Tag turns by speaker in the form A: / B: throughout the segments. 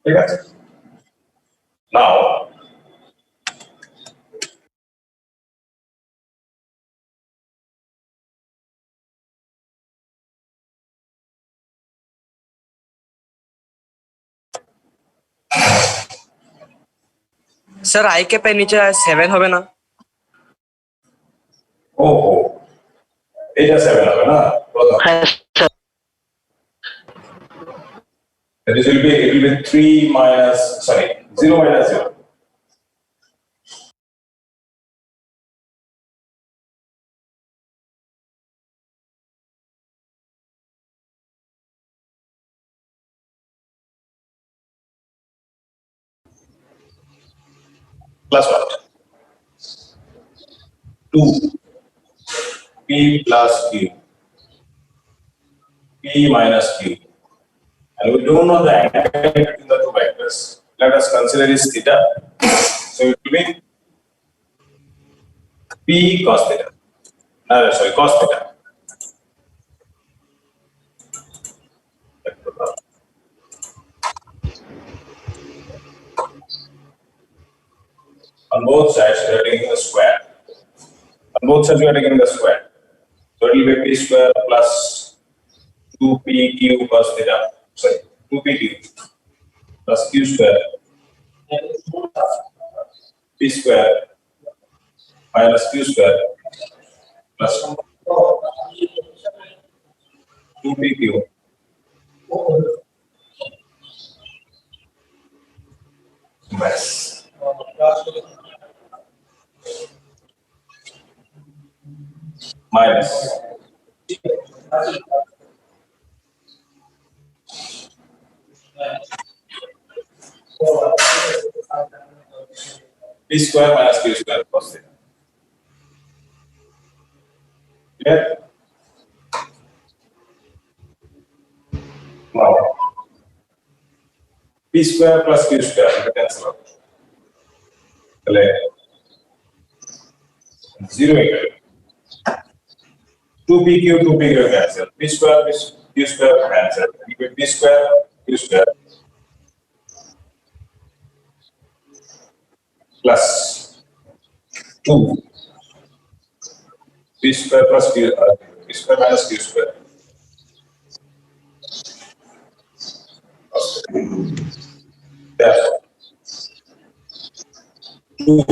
A: Okay. Now,
B: sir I के पे नीचे 7 হবে না
A: এটা 7 হবে না This will be 3 minus 0 minus 0. Plus what? 2 P plus Q. P minus Q. And we don't know the angle between the two vectors. Let us consider is theta. So it will be P cos theta. Cos theta. On both sides, we are taking the square. On both sides, we are taking the square. So it will be P square plus 2PQ cos theta. 2PQ plus Q square. P square minus Q square plus 2PQ minus P square minus Q square cos theta. Clear? Now, P square plus Q square, we cancel out. 0 equal. 2PQ cancel. P square, Q square cancel. Equal P square, Q square plus 2 P square plus P square minus Q square. Therefore, 2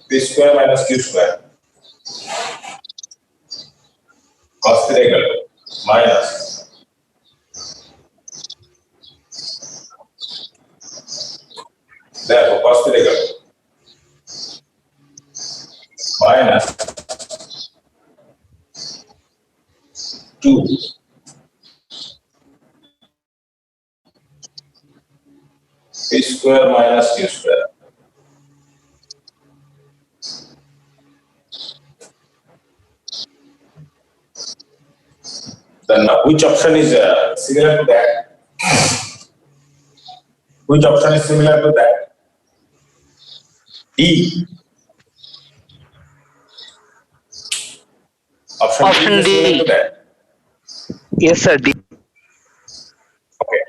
A: P square minus Q square cos theta equal minus therefore cos theta equal minus 2 P square minus Q square. Then which option is similar to that? Which option is similar to that? D. Option D. Is similar to that.
C: Yes, sir. D.
A: Okay.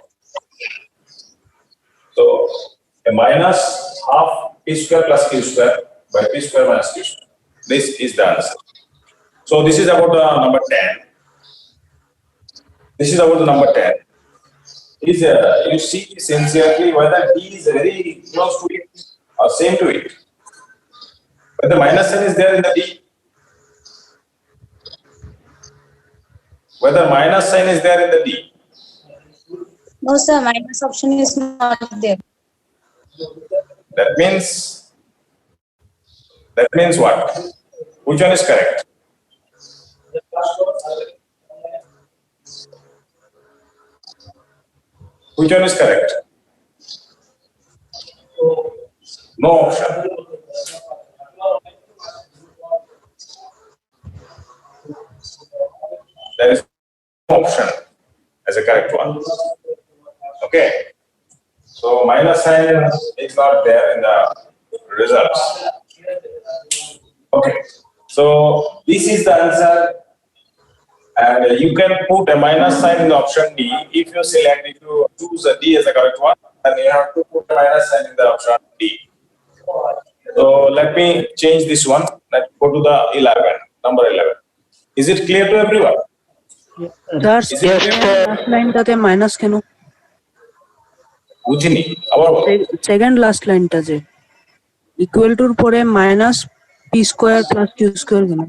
A: So a minus half P square plus Q square by P square minus Q square. This is the answer. So this is about the number 10. This is about the number 10. Is you see sincerely whether D is very close to it or same to it. Whether minus sign is there in the D. Whether minus sign is there in the D.
D: No, sir, minus option is not there.
A: That means what? Which one is correct? Which one is correct? No option. There is no option as a correct one. Okay. So minus sign is not there in the results. Okay. So this is the answer And you can put a minus sign in the option D. If you choose a D as the correct one, then you have to put a minus sign in the option D. So let me change this one. Let's go to the 11, number 11. Is it clear to everyone?
E: Sir
A: Is it clear?
E: Last লাইনটাতে minus কেন?
A: বুঝিনি আবার বলো।
E: Second last লাইনটা যে equal টুর পরে minus P square plus Q square কেন?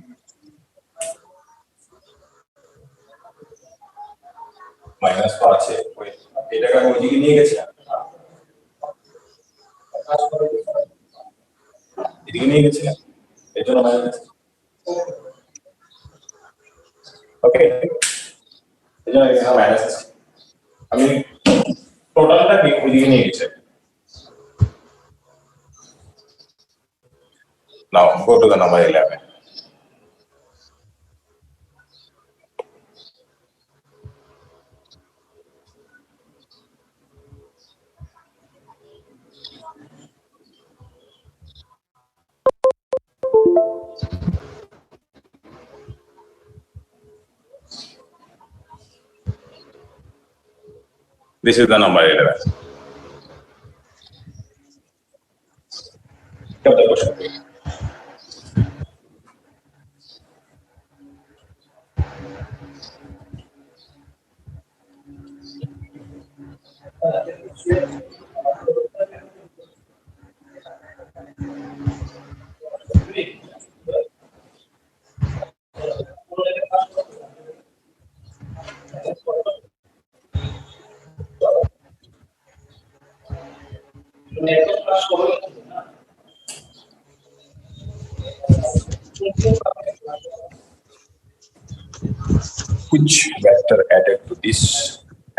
A: মাইনাস তো আছে, এটাকে আমি ওইদিকে নিয়ে গেছিলাম, এদিকে নিয়ে গেছিলাম, এই জন্য মাইনাস। ওকে, এই জন্য এখানে মাইনাস আছে, আমি টোটালটাকে ওইদিকে নিয়ে গেছি। Now go to the number 11. This is the number 11. Have the question, please. Which vector added to this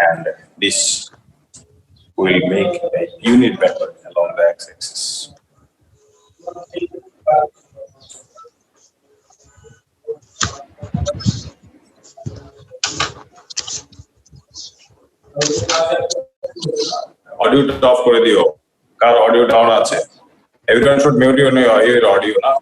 A: and this will make a unit vector along the x-axis? Audio off করে দিও, কার audio down আছে? Everyone should mute your audio না?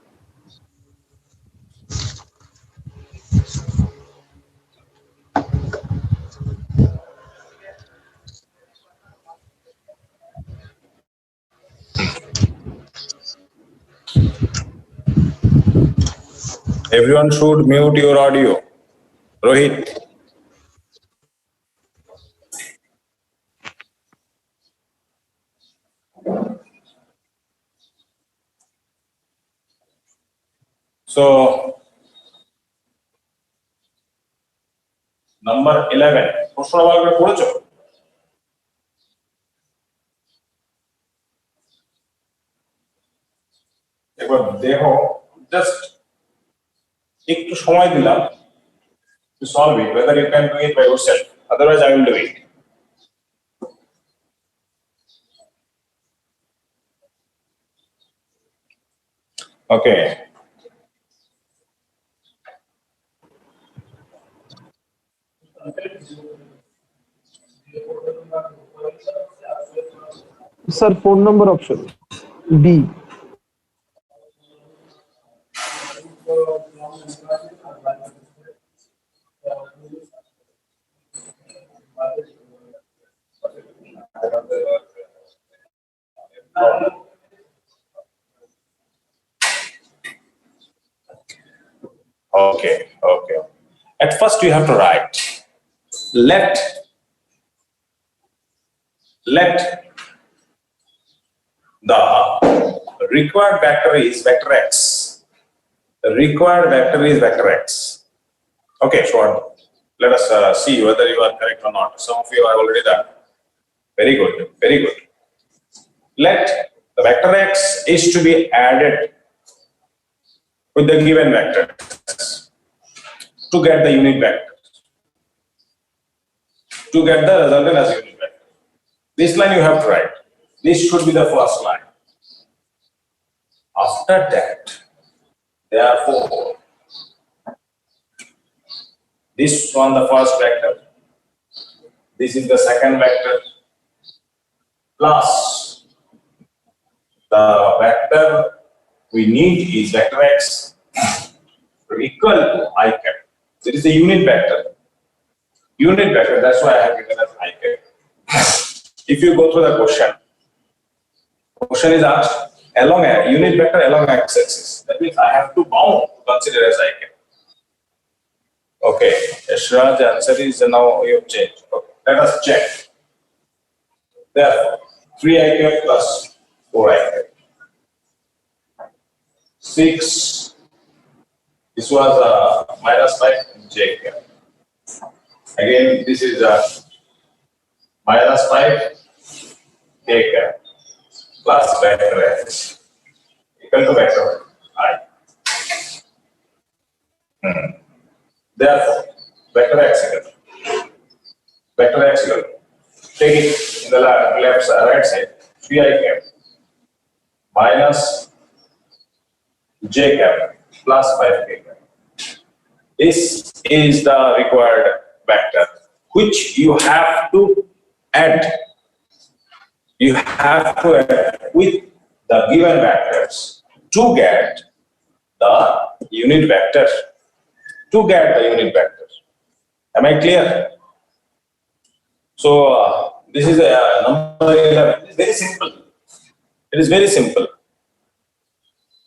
A: Everyone should mute your audio. Rohit. So, number 11. প্রশ্ন ভালো করে পড়েছো? একবার দেখো, just একটু সময় দিলাম to solve it, whether you can do it by yourself. Otherwise, I will do it. Okay.
F: Sir, 4 number option B.
A: Okay. At first, you have to write let the required vector is vector x. The required vector is vector x. Okay, sure. Let us see whether you are correct or not. Some of you are already done. Very good, very good. Let the vector x is to be added with the given vector to get the unit vector. To get the resultant as unit vector. This line you have to write. This should be the first line. After that, therefore, this one the first vector, this is the second vector, plus the vector we need is vector x equal to I cap. It is a unit vector. Unit vector, that's why I have written as I cap. If you go through the question is asked along a unit vector along x-axis. That means I have to bound to consider as I cap. Okay, Yashraj, answer is now you have changed. Okay, let us check. Therefore, 3I cap plus 4I cap. 6. This was minus 5 j cap. Again, this is minus 5 k cap plus vector x equal to vector I. Therefore, vector x equal. Take it in the left side, right side. 3I cap minus j cap plus 5k cap. This is the required vector which you have to add. You have to add with the given vectors to get the unit vector. Am I clear? So this is a number 11. It's very simple. It is very simple.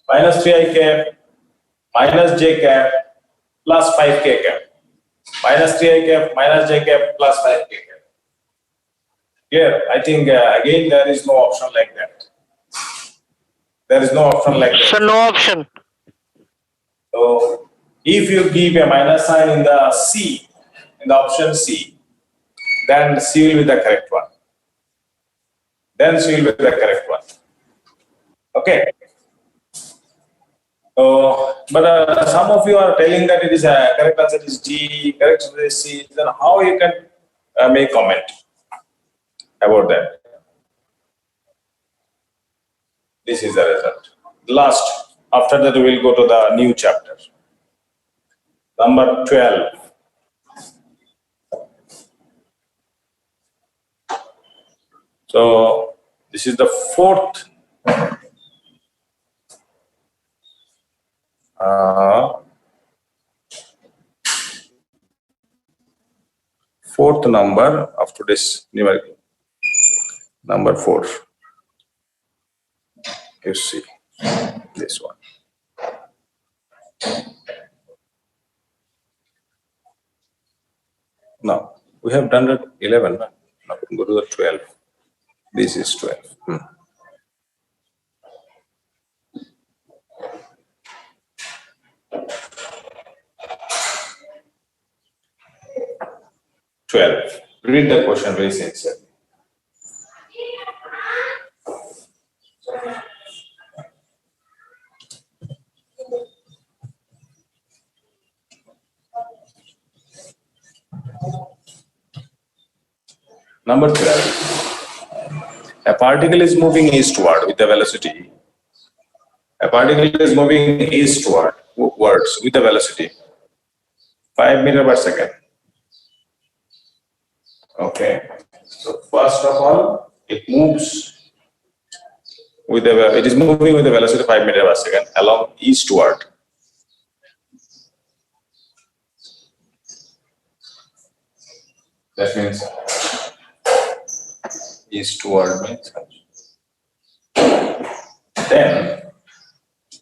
A: Minus 3I cap minus j cap plus 5k cap. Minus 3I cap minus j cap plus 5k cap. Here, I think again there is no option like that. There is no option like that.
C: Sir, no option.
A: So, if you give a minus sign in the C, in the option C, then C will be the correct one. Okay. But some of you are telling that it is a correct answer is D, correct answer is C. Then how you can make comment about that? This is the result. Last, after that we will go to the new chapter. Number 12. So this is the fourth number of today's numerical. Number 4. You see this one. Now we have done it 11. Now we go to the 12. This is 12. 12. Read the question very sincerely. Number 12. A particle is moving eastward with the velocity. A particle is moving eastward with the velocity 5 meters per second. Okay. So first of all, it is moving with the velocity 5 meters per second along eastward. That means eastward means. Then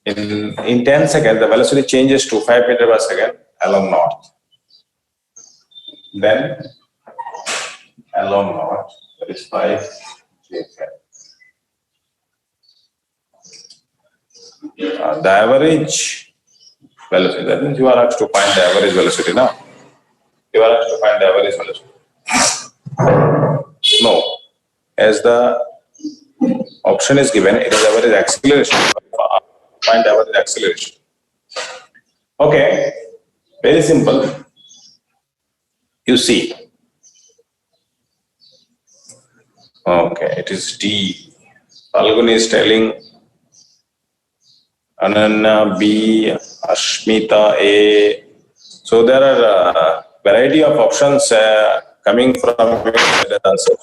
A: in 10 seconds the velocity changes to 5 meters per second along north. Then along north, that is 5 j cap. The average velocity, that means you are asked to find the average velocity now. You are asked to find the average velocity. No, as the option is given, it is average acceleration. Find average acceleration. Okay, very simple. You see. Okay, it is D. Falguni is telling Ananya B, Ashmita A. So there are a variety of options coming from the answer.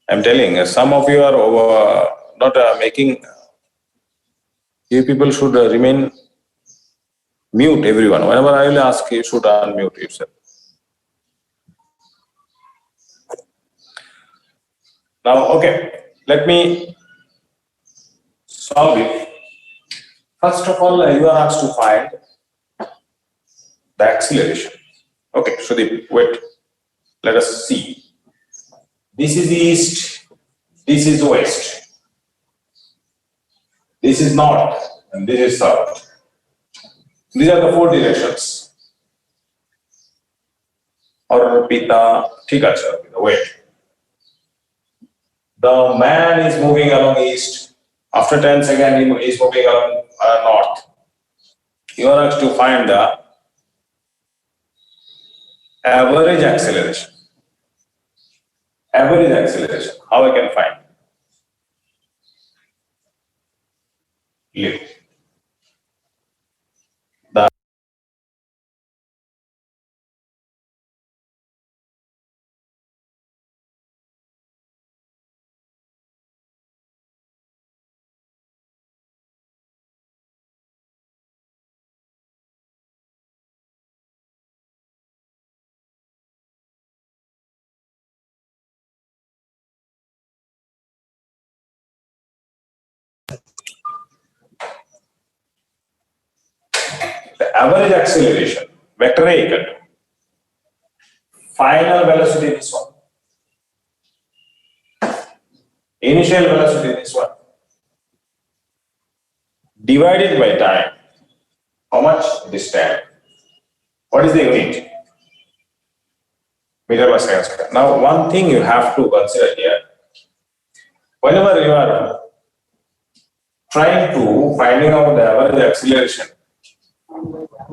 A: I'm telling some of you are not making. You people should remain Mute everyone. Whenever I will ask, you should unmute yourself. Now, okay, let me solve it. First of all, you are asked to find the acceleration. Okay, Shudip, wait. Let us see. This is east, this is west. This is north, and this is south. These are the four directions. Or Pita, Tika, wait. The man is moving along east. After 10 seconds, he is moving along north. You are asked to find the average acceleration. Average acceleration. How I can find? Live. The average acceleration, vector A equal to final velocity this one, initial velocity this one, divided by time. How much? This time. What is the unit? Meter per second square. Now, one thing you have to consider here, whenever you are trying to finding out the average acceleration,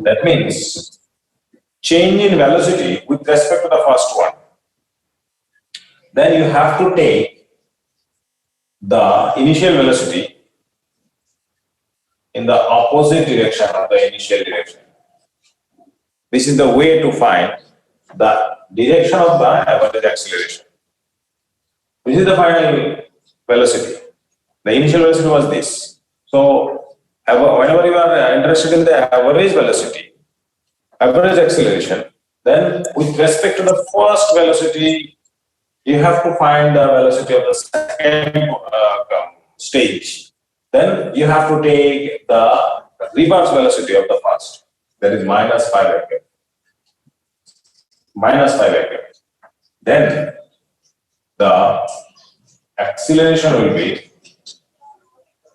A: that means change in velocity with respect to the first one. Then you have to take the initial velocity in the opposite direction of the initial direction. This is the way to find the direction of the average acceleration. This is the final velocity. The initial velocity was this. So, whenever you are interested in the average velocity, average acceleration, then with respect to the first velocity, you have to find the velocity of the second stage. Then you have to take the reverse velocity of the first. That is minus 5 ampere. Minus 5 ampere. Then the acceleration will be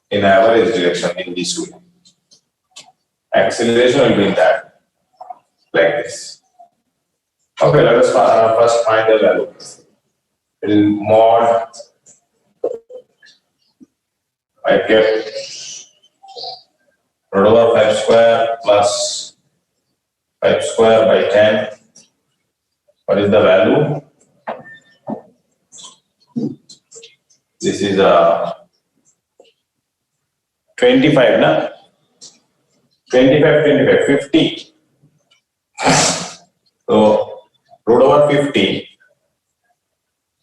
A: in average direction in this way. Acceleration will be in that, like this. Okay, let us first find the value. It is mod I kept root over 5 square plus 5 square by 10. What is the value? This is a 25, na? 25, 50. So, root over 50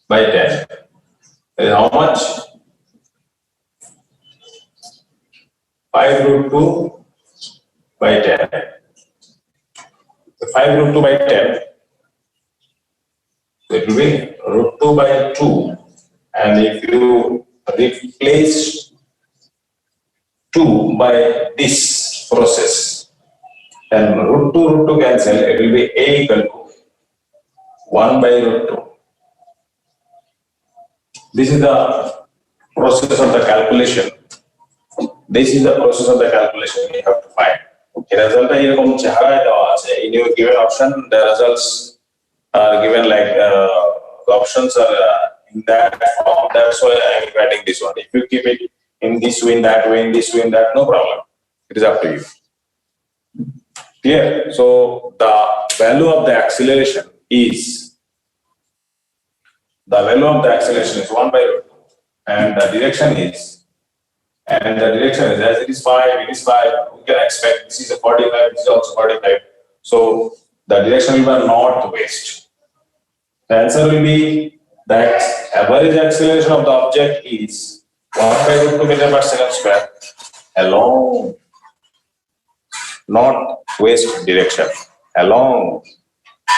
A: by 10 is how much? 5 root 2 by 10. So 5 root 2 by 10. So it will be root 2 by 2. And if you replace 2 by this process, then root 2 cancel, it will be A equal to 1 by root 2. This is the process of the calculation. This is the process of the calculation you have to find. The result in your given option, the results are given like the options are in that form. That's why I am writing this one. If you keep it in this way, in that way, in this way, in that, no problem. It is up to you. Clear? So the value of the acceleration is 1 by root 2, and the direction is. And the direction is as it is 5, it is 5. We can expect this is a 45, this is also 45. So the direction will be northwest. The answer will be that average acceleration of the object is 1 by root 2 meter per second square along north west direction, along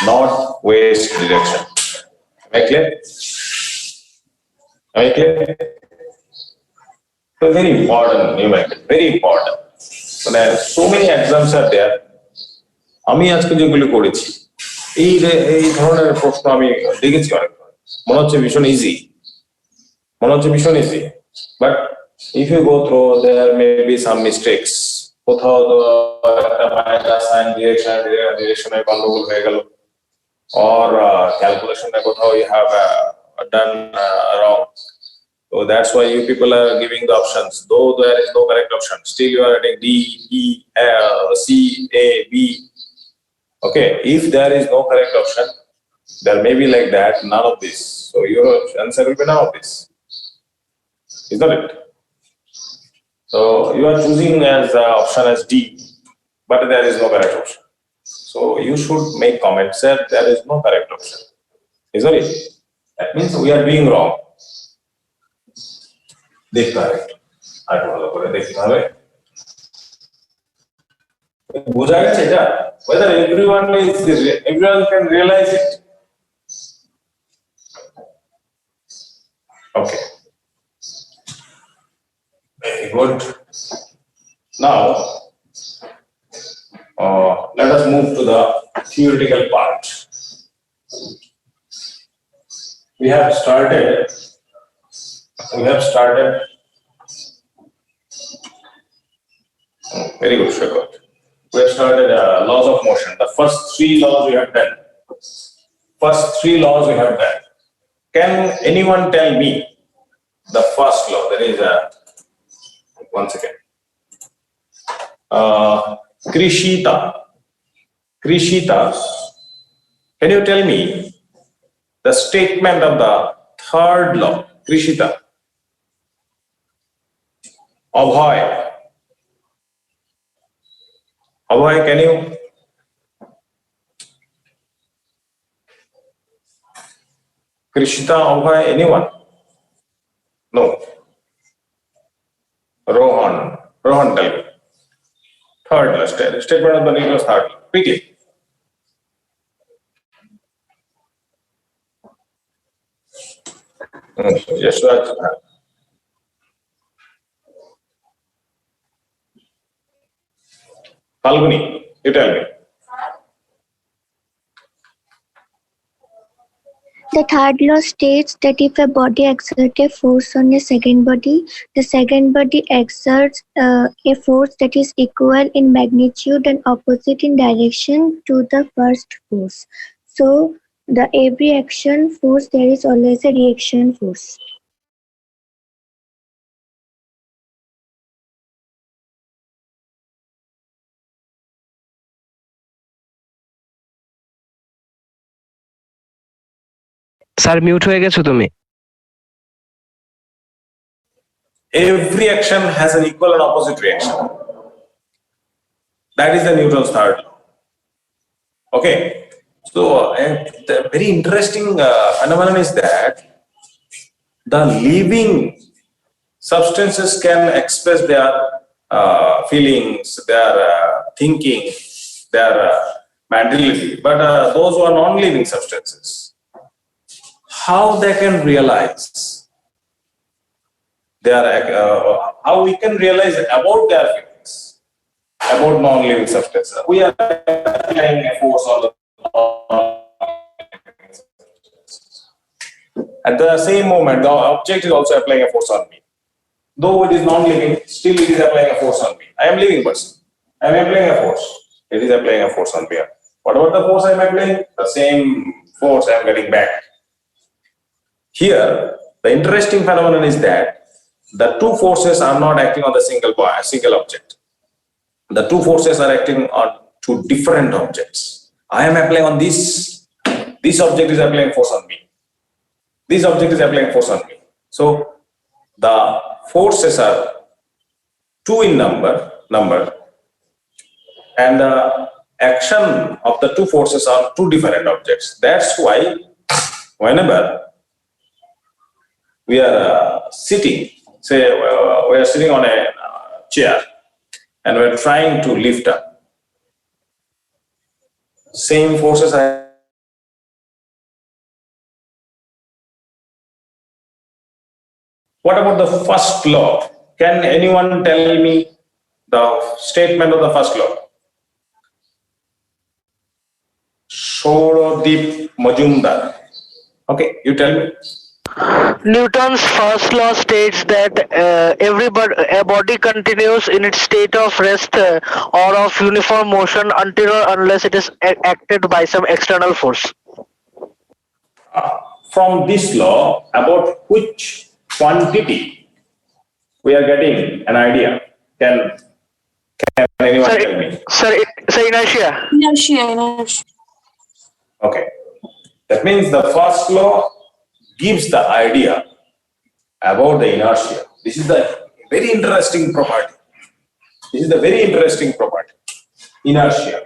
A: northwest direction. Am I clear? Am I clear? So very important, very important. So many exams are there. আমি আজকে যেগুলো করেছি এই ধরনের প্রশ্ন আমি দেখেছি অনেক, মনে হচ্ছে ভীষণ easy, but if you go through there may be some mistakes, কোথাও একটা মাইনাস সাইন ডিরেকশনের গন্ডগোল হয়ে গেল, or calculation কোথাও you have done wrong. So that's why you people are giving the options. Though there is no correct option, still you are writing D, E, C, A, B. Okay, if there is no correct option, there may be like that, none of this. So your answer will be none of this. Isn't it? So you are choosing as option as D, but there is no correct option. So you should make comments that there is no correct option. Isn't it? That means we are doing wrong. দেখতে হবে, আর ভালো করে দেখতে হবে। বোঝা গেছে এটা? Whether everyone can realize it. Okay. Very good. Now, let us move to the theoretical part. We have started. Very good, Shreya. We have started laws of motion. The first three laws we have done. Can anyone tell me the first law? There is one second. Krishita. Can you tell me the statement of the third law? Krishita. Abhay, can you? Krishita, Abhay, anyone? No. Rohan, tell me. Third law, statement of the name was third law. Quickly. Yes, Raj. Falguni, you tell me.
G: The third law states that if a body exerts a force on a second body, the second body exerts a force that is equal in magnitude and opposite in direction to the first force. So, the every action force, there is always a reaction force.
C: Sir mute হয়ে গেছো তুমি।
A: Every action has an equal and opposite reaction. That is the Newton's third law. Okay. So, the very interesting phenomenon is that the living substances can express their feelings, their thinking, their mentality, but those who are non-living substances, how they can realize how we can realize about their feelings, about non-living substances. We are applying a force on the at the same moment, the object is also applying a force on me. Though it is non-living, still it is applying a force on me. I am living person. I am applying a force. It is applying a force on me. What about the force I am applying? The same force I am getting back. Here, the interesting phenomenon is that the two forces are not acting on the single object. The two forces are acting on two different objects. I am applying on this. This object is applying force on me. This object is applying force on me. So the forces are two in number, and the action of the two forces are two different objects. That's why whenever we are sitting, say we are sitting on a chair and we are trying to lift up. same forces are. What about the first law? Can anyone tell me the statement of the first law? Shorodip Majumdar. Okay, you tell me.
C: Newton's first law states that a body continues in its state of rest or of uniform motion until or unless it is acted by some external force.
A: From this law, about which quantity we are getting an idea? Can anyone tell me?
C: Sir, inertia.
D: Inertia.
A: Okay. That means the first law gives the idea about the inertia. This is the very interesting property. This is the very interesting property. Inertia.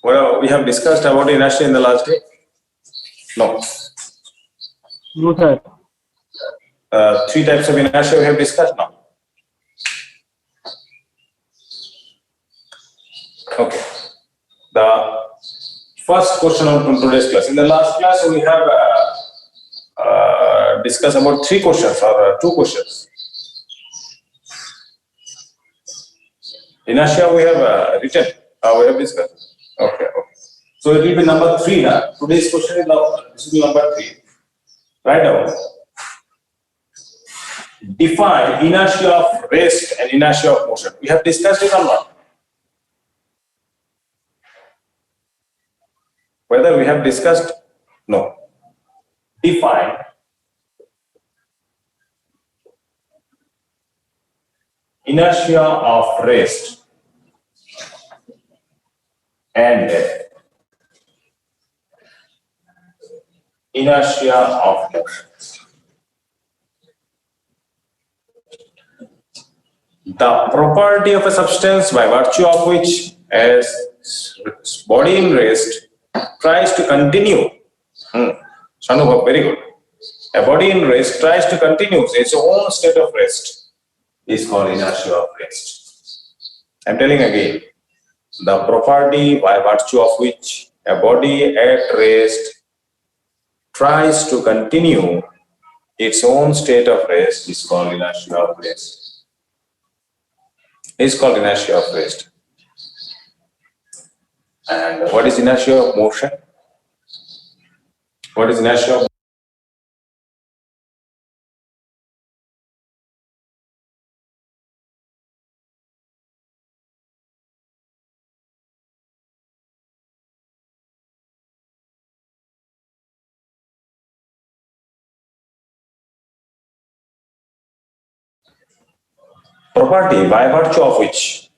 A: Well, we have discussed about inertia in the last day. No.
F: No, sir.
A: Three types of inertia we have discussed now. Okay. The first question of today's class. In the last class, we have discussed about three questions or two questions. Inertia we have written. We have discussed. Okay. So it will be number 3 now. Today's question is now. This is number 3. Write down. Define inertia of rest and inertia of motion. We have discussed it or not? Whether we have discussed? No. Define inertia of rest and inertia of motion. The property of a substance by virtue of which as body in rest tries to continue. Shanubhav, very good. A body in rest tries to continue its own state of rest is called inertia of rest. I'm telling again, the property by virtue of which a body at rest tries to continue its own state of rest is called inertia of rest. Is called inertia of rest. And what is inertia of motion? What is inertia of property by virtue of which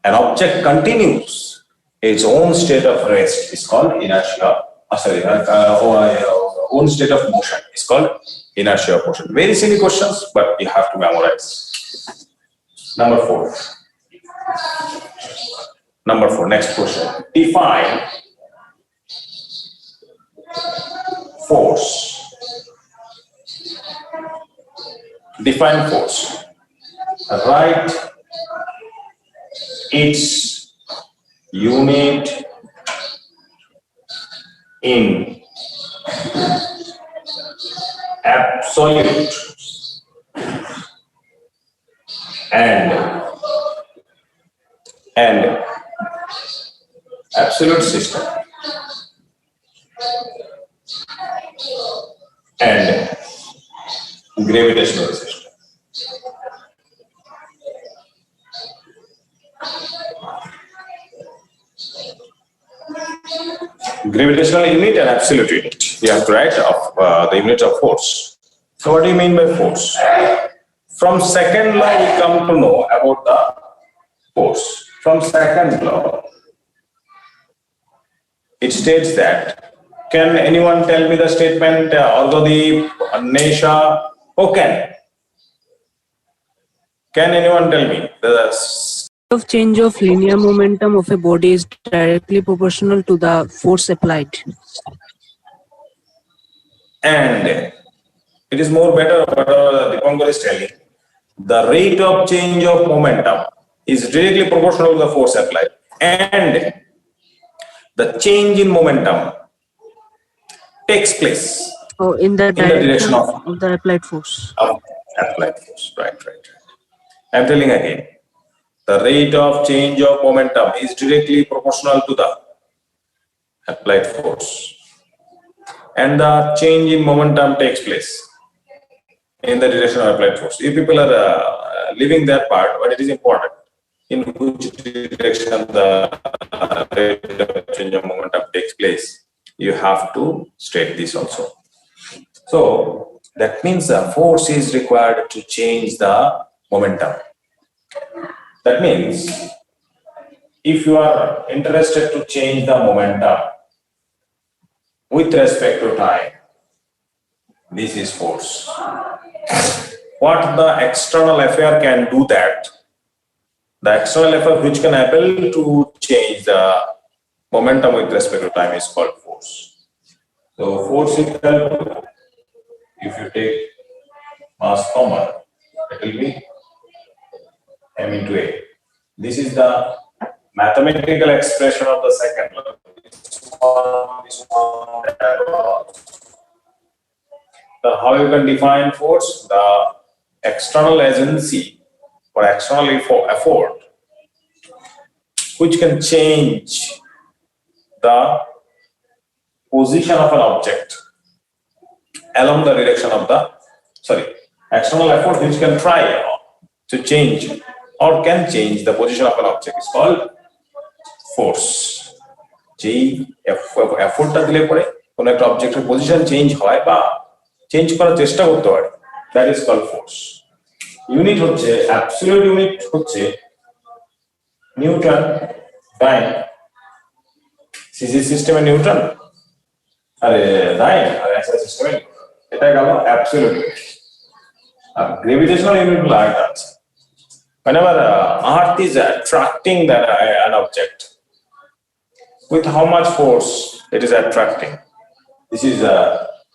A: an object continues its own state of rest is called inertia. Own state of motion is called inertia of motion. Very silly questions, but you have to memorize. Number 4. Next question. Define force. Define force. Write its unit in absolute and absolute system and gravitational system. Gravitational unit and absolute unit. You have to write of the unit of force. So what do you mean by force? From second law we come to know about the force. From second law, it states that, can anyone tell me the statement, Argodeep, Anesha, who can? Can anyone tell me the
E: of change of linear momentum of a body is directly proportional to the force applied.
A: And it is more better what Dipankar is telling. The rate of change of momentum is directly proportional to the force applied, and the change in momentum takes place
E: Oh, in the
A: direction
E: direction
A: of-
E: of the applied force.
A: of applied force. Right. I'm telling again. The rate of change of momentum is directly proportional to the applied force, and the change in momentum takes place in the direction of applied force. You people are leaving that part, but it is important. In which direction the rate of change of momentum takes place, you have to state this also. So that means the force is required to change the momentum. That means if you are interested to change the momentum with respect to time, this is force. What the external affair can do that, the external affair which can able to change the momentum with respect to time is called force. So force is equal to, if you take mass common, it will be m into a. This is the mathematical expression of the second law. How you can define force? The external agency or external effort which can change the position of an object along the direction of the, external effort which can try to change or can change the position of an object is called force. যেই এফোর্টটা দিলে পরে কোন একটা অবজেক্টের position change হয় বা change করার চেষ্টা করতে পারে, that is called force. Unit হচ্ছে অ্যাবসলিউট ইউনিট হচ্ছে নিউটন টাইম, সিজি সিস্টেমে নিউটন, আরে রাইন আর এসআই সিস্টেমে এটা গেল অ্যাবসলিউট ইউনিট। আর গ্রেভিটেশনাল ইউনিট গুলো আরেকটা আছে। Whenever Earth is attracting an object, with how much force it is attracting,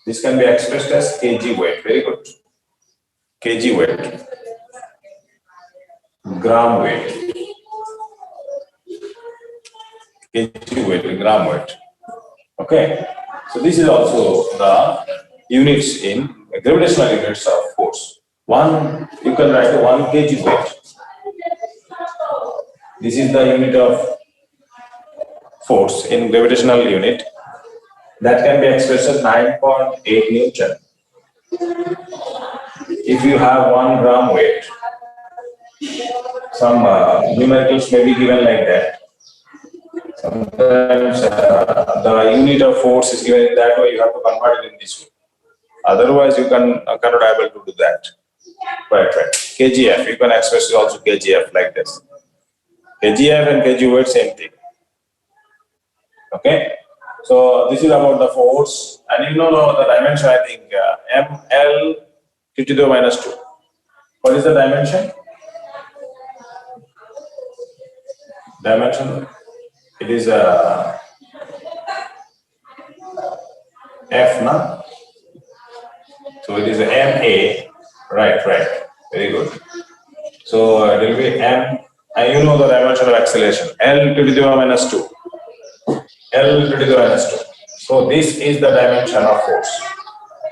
A: this can be expressed as kg weight. Very good. Kg weight, gram weight, kg weight, gram weight. Okay, so this is also the units in gravitational units of force. You can write 1 kg weight. This is the unit of force in gravitational unit that can be expressed as 9.8 Newton. If you have 1 gram weight, some numericals may be given like that. Sometimes the unit of force is given in that way, you have to convert it in this way. Otherwise, you cannot able to do that. Right. KGF, you can express it also KGF like this. KGF and kg weight, same thing. Okay, so this is about the force, and you know the dimension. I think ml to the minus 2. What is the dimension? It is f, na? So it is ma. Right. Very good. So it will be m. And you know the dimension of acceleration, L to the power minus 2. L to the power minus 2. So this is the dimension of force.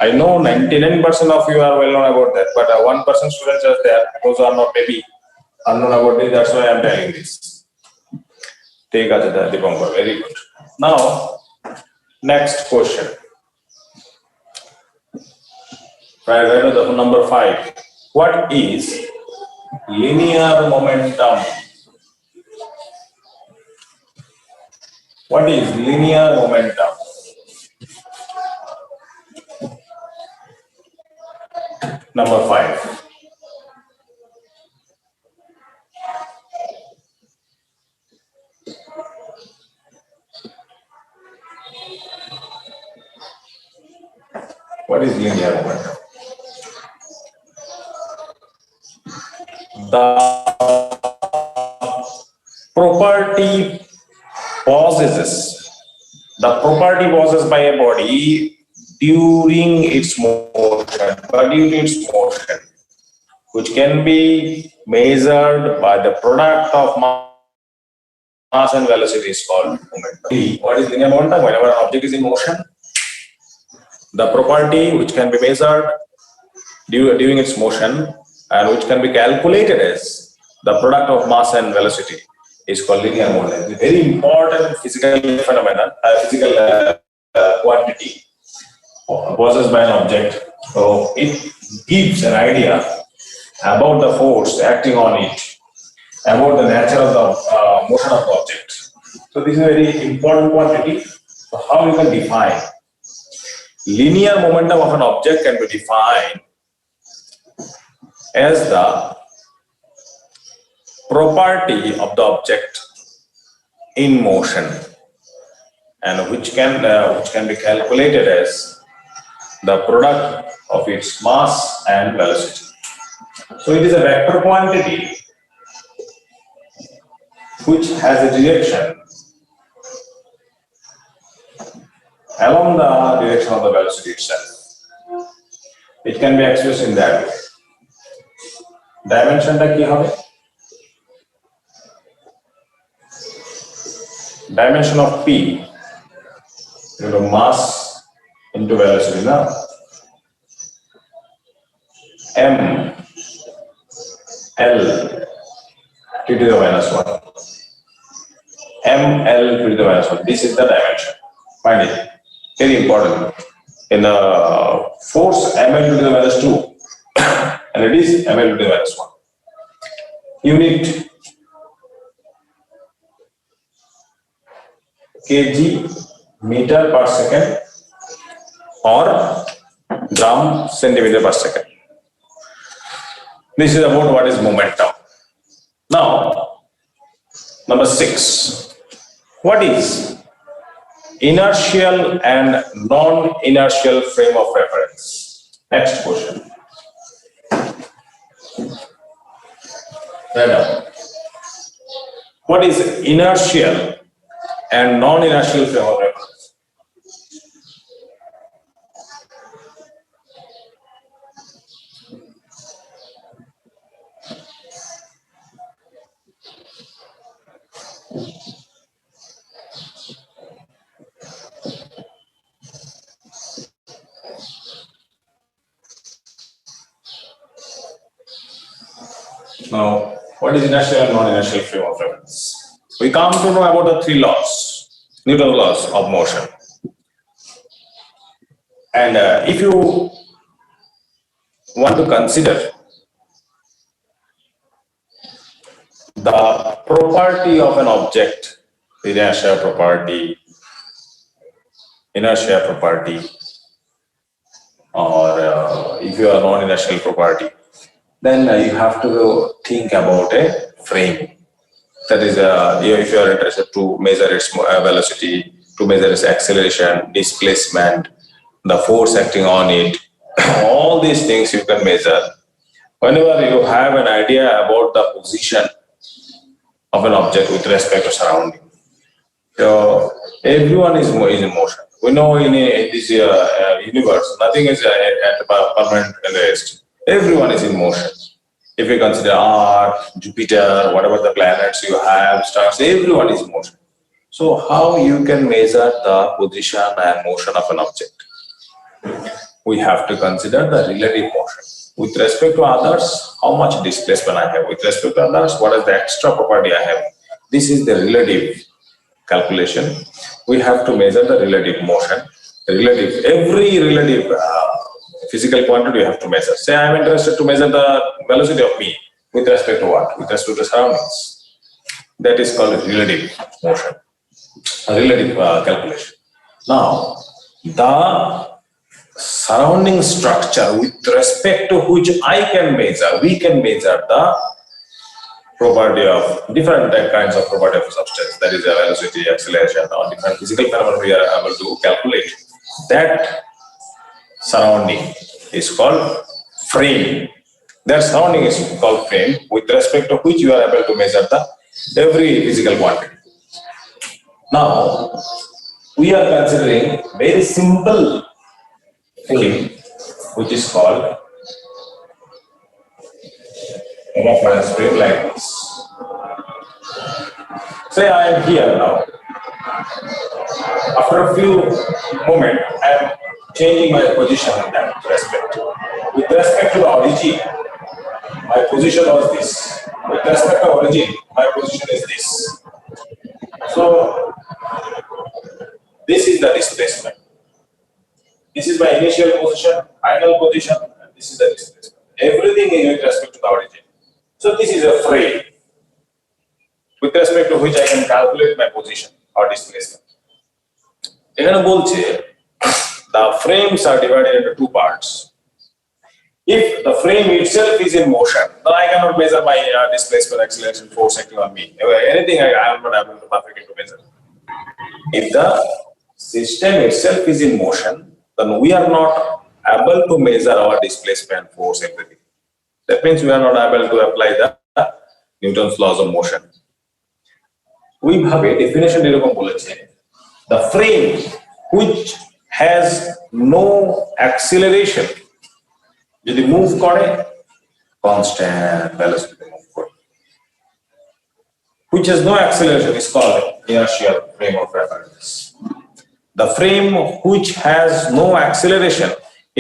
A: I know 99% of you are well known about that, but 1% students are there, those are not maybe unknown about this, that's why I am telling this. Take as Dipankar, very good. Now, next question. Right, number 5. What is linear momentum? What is linear momentum? Number 5. What is linear momentum? The property possesses, the property possessed by a body during its motion, but due to its motion, which can be measured by the product of mass and velocity is called momentum. What is linear momentum? Whenever an object is in motion, the property which can be measured during its motion and which can be calculated as the product of mass and velocity is called linear momentum. It's a very important physical phenomenon, physical quantity possessed by an object. So it gives an idea about the force acting on it, about the nature of the motion of the object. So this is a very important quantity. So how you can define? Linear momentum of an object can be defined as the property of the object in motion, and which can be calculated as the product of its mass and velocity. So it is a vector quantity which has a direction along the direction of the velocity itself. It can be expressed in that way. Dimension ta ki hobe? Dimension of P, mass into velocity, na? M, L, T to the minus 1. M, L, T to the minus 1. This is the dimension. Find it. Very important. In the force, ml to the minus 2, and it is ml to the minus 1. Unit kg meter per second or gram centimeter per second. This is about what is momentum. Now, number 6. What is inertial and non-inertial frame of reference? Next question. Right now, what is inertial and non-inertial frame of reference? Now, what is inertial and non-inertial frame of reference? We come to know about the 3 laws, Newton's laws of motion. And if you want to consider the property of an object, the inertia property, or if you are non-inertial property, then you have to think about a frame. That is, if you are interested to measure its velocity, to measure its acceleration, displacement, the force acting on it, all these things you can measure. Whenever you have an idea about the position of an object with respect to surrounding, so everyone is in motion. We know in this universe, nothing is at permanent rest. Everyone is in motion. If you consider Earth, Jupiter, whatever the planets you have, stars, everyone is in motion. So how you can measure the position and motion of an object? We have to consider the relative motion. With respect to others, how much displacement I have. With respect to others, what is the extra property I have? This is the relative calculation. We have to measure the relative motion. Every relative physical quantity you have to measure. Say I am interested to measure the velocity of me with respect to what? With respect to surroundings. That is called relative motion, a relative calculation. Now, the surrounding structure with respect to which I can measure, we can measure the property of different kinds of property of substance. That is the velocity, acceleration, or different physical phenomena we are able to calculate. That surrounding is called frame. That surrounding is called frame, with respect to which you are able to measure the every physical quantity. Now, we are considering very simple thing which is called reference frame like this. Say I am here now. After a few moments, I am changing my position in that respect. With respect to the origin, my position was this. With respect to origin, my position is this. So, this is the displacement. This is my initial position, final position, and this is the displacement. Everything is with respect to the origin. So, this is a frame with respect to which I can calculate my position or displacement. এখানে বলছে the frames are divided into two parts. If the frame itself is in motion, then I cannot measure my displacement, acceleration, force acting on me. Anything I am not able to perfectly to measure. If the system itself is in motion, then we are not able to measure our displacement, force, everything. That means we are not able to apply the Newton's laws of motion. We have a definition এরকম বলেছে the frame which has no acceleration যদি move করে constant velocity move করে, which has no acceleration is called inertial frame of reference. The frame which has no acceleration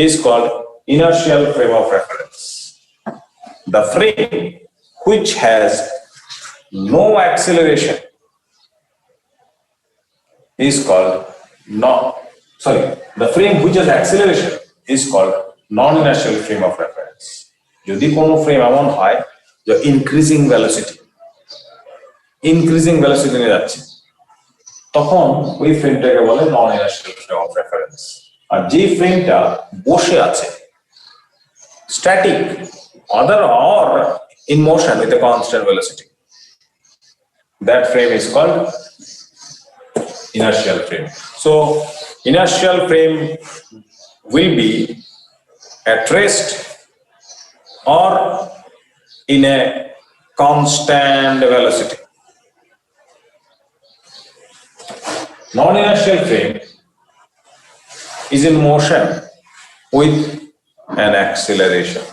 A: is called inertial frame of reference. The frame which has no acceleration is called the frame which has acceleration is called non-inertial frame of reference. যদি কোনো frame এমন হয় যে increasing velocity নিয়ে যাচ্ছে, তখন ওই ফ্রেমটাকে বলে নন ইনার্শিয়াল ফ্রেম অফ রেফারেন্স। আর যে ফ্রেমটা বসে আছে static or in motion with a constant velocity, that frame is called inertial frame. So inertial frame will be at rest or in a constant velocity. Non-inertial frame is in motion with an acceleration.